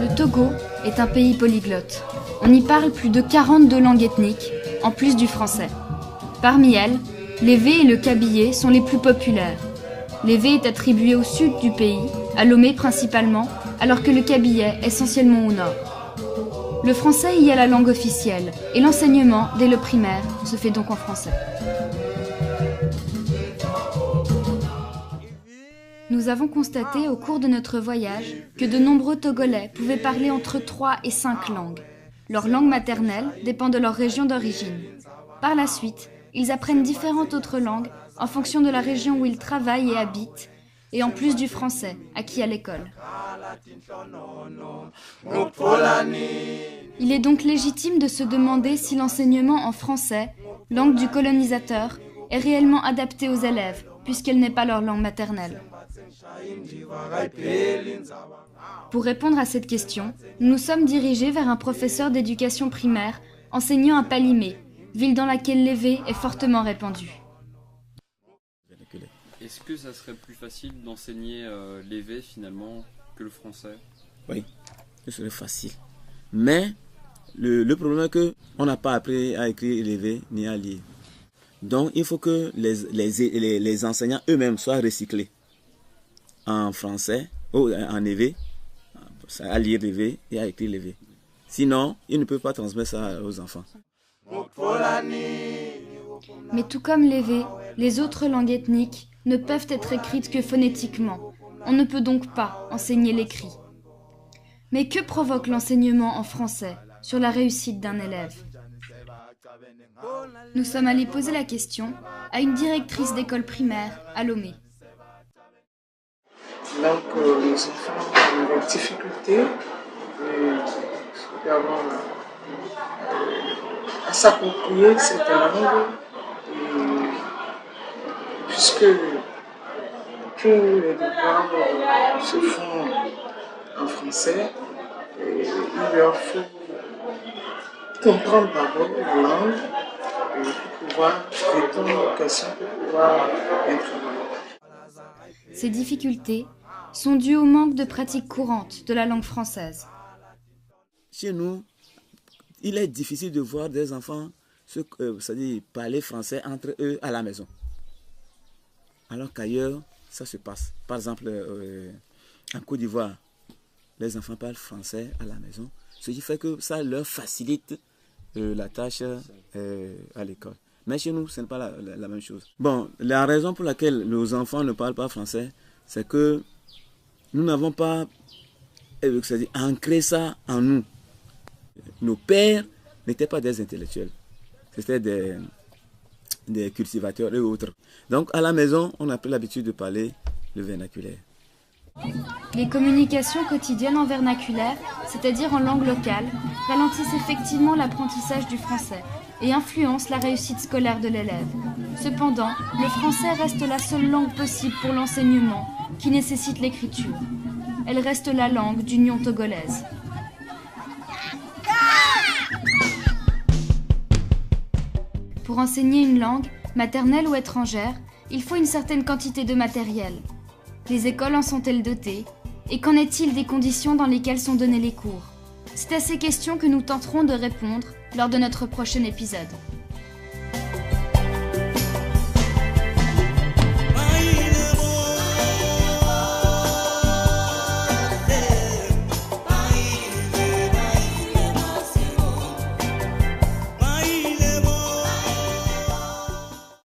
Le Togo est un pays polyglotte. On y parle plus de 42 langues ethniques, en plus du français. Parmi elles, l'évé et le kabylie sont les plus populaires. L'évé est attribué au sud du pays, à Lomé principalement, alors que le kabylie essentiellement au nord. Le français y est la langue officielle, et l'enseignement, dès le primaire, se fait donc en français. Nous avons constaté au cours de notre voyage que de nombreux Togolais pouvaient parler entre 3 et 5 langues. Leur langue maternelle dépend de leur région d'origine. Par la suite, ils apprennent différentes autres langues en fonction de la région où ils travaillent et habitent, et en plus du français, acquis à l'école. Il est donc légitime de se demander si l'enseignement en français, langue du colonisateur, est réellement adapté aux élèves, puisqu'elle n'est pas leur langue maternelle. Pour répondre à cette question, nous nous sommes dirigés vers un professeur d'éducation primaire enseignant à Palimé, ville dans laquelle l'évé est fortement répandu. Est-ce que ça serait plus facile d'enseigner l'évé finalement que le français? Oui, ce serait facile. Mais le problème est qu'on n'a pas appris à écrire l'évé ni à lire. Donc il faut que les enseignants eux-mêmes soient recyclés en français, ou en évé, à lire l'évé et à écrire l'évé. Sinon, ils ne peuvent pas transmettre ça aux enfants. Mais tout comme l'évé, les autres langues ethniques ne peuvent être écrites que phonétiquement. On ne peut donc pas enseigner l'écrit. Mais que provoque l'enseignement en français sur la réussite d'un élève? Nous sommes allés poser la question à une directrice d'école primaire à Lomé. Donc, les enfants ont des difficultés à s'approprier cette langue, puisque tous les devoirs se font en français, il leur faut comprendre d'abord la langue pour pouvoir répondre aux questions, pour pouvoir intervenir. Ces difficultés sont dues au manque de pratique courante de la langue française. Chez nous, il est difficile de voir des enfants c'est-à-dire parler français entre eux à la maison. Alors qu'ailleurs, ça se passe. Par exemple, en Côte d'Ivoire, les enfants parlent français à la maison, ce qui fait que ça leur facilite la tâche à l'école. Mais chez nous, ce n'est pas la même chose. Bon, la raison pour laquelle nos enfants ne parlent pas français, c'est que nous n'avons pas c'est-à-dire ancré ça en nous. Nos pères n'étaient pas des intellectuels, c'était des cultivateurs et autres. Donc à la maison, on a pris l'habitude de parler le vernaculaire. Les communications quotidiennes en vernaculaire, c'est-à-dire en langue locale, ralentissent effectivement l'apprentissage du français et influencent la réussite scolaire de l'élève. Cependant, le français reste la seule langue possible pour l'enseignement qui nécessite l'écriture. Elle reste la langue d'Union togolaise. Pour enseigner une langue, maternelle ou étrangère, il faut une certaine quantité de matériel. Les écoles en sont-elles dotées? Et qu'en est-il des conditions dans lesquelles sont donnés les cours? C'est à ces questions que nous tenterons de répondre lors de notre prochain épisode.